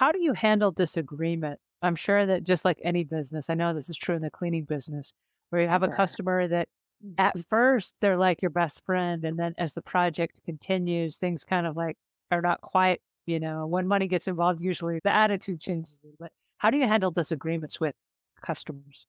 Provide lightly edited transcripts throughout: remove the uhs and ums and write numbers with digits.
how do you handle disagreements? I'm sure that just like any business, I know this is true in the cleaning business, where you have a Sure. customer that at first they're like your best friend. And then as the project continues, things kind of like are not quite, when money gets involved, usually the attitude changes a little bit. How do you handle disagreements with customers?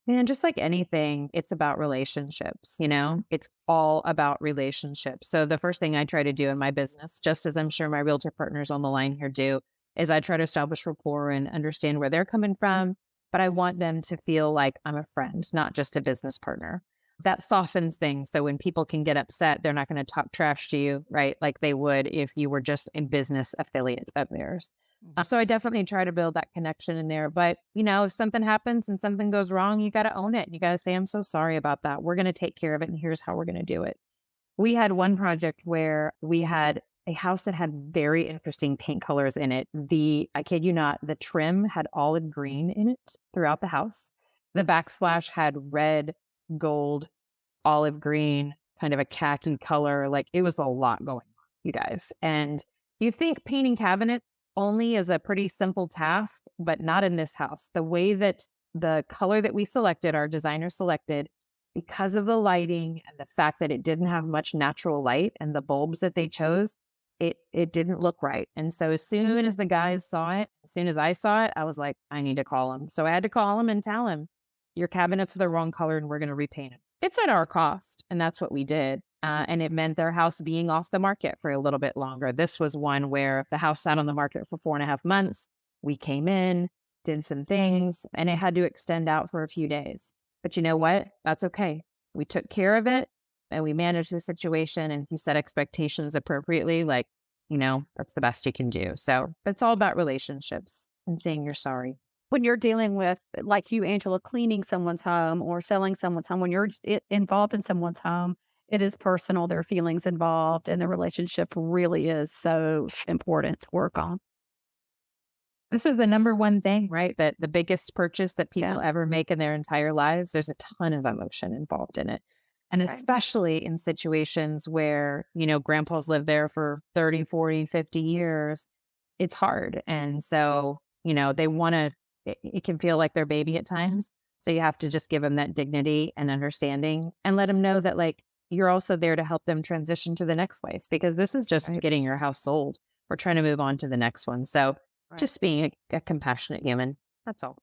And just like anything, it's about relationships, It's all about relationships. So the first thing I try to do in my business, just as I'm sure my realtor partners on the line here do, is I try to establish rapport and understand where they're coming from. But I want them to feel like I'm a friend, not just a business partner. That softens things. So when people can get upset, they're not going to talk trash to you, right? Like they would if you were just a business affiliate of theirs. So I definitely try to build that connection in there. But, if something happens and something goes wrong, you got to own it. You got to say, I'm so sorry about that. We're going to take care of it. And here's how we're going to do it. We had one project where we had a house that had very interesting paint colors in it. I kid you not, the trim had olive green in it throughout the house. The backsplash had red, gold, olive green, kind of a khaki color. Like it was a lot going on, you guys. And you think painting cabinets only is a pretty simple task, but not in this house. The way that the color that we selected, our designer selected, because of the lighting and the fact that it didn't have much natural light and the bulbs that they chose, it didn't look right. And so as soon as the guys saw it, as soon as I saw it, I was like, I need to call him. So I had to call him and tell him, your cabinets are the wrong color and we're going to repaint them. It's at our cost. And that's what we did. And it meant their house being off the market for a little bit longer. This was one where the house sat on the market for 4.5 months. We came in, did some things, and it had to extend out for a few days. But you know what? That's okay. We took care of it and we managed the situation. And if you set expectations appropriately, like, that's the best you can do. So it's all about relationships and saying you're sorry. When you're dealing with, like you, Angela, cleaning someone's home or selling someone's home, when you're involved in someone's home, it is personal. There are feelings involved, and the relationship really is so important to work on. This is the number one thing, right? That the biggest purchase that Yeah. people ever make in their entire lives, there's a ton of emotion involved in it. And Right. especially in situations where, grandpa's lived there for 30, 40, 50 years, it's hard. And so, they want to, it can feel like their baby at times. So you have to just give them that dignity and understanding and let them know that, like, you're also there to help them transition to the next place because this is just Right. getting your house sold. We're trying to move on to the next one. So Right. just being a compassionate human. That's all.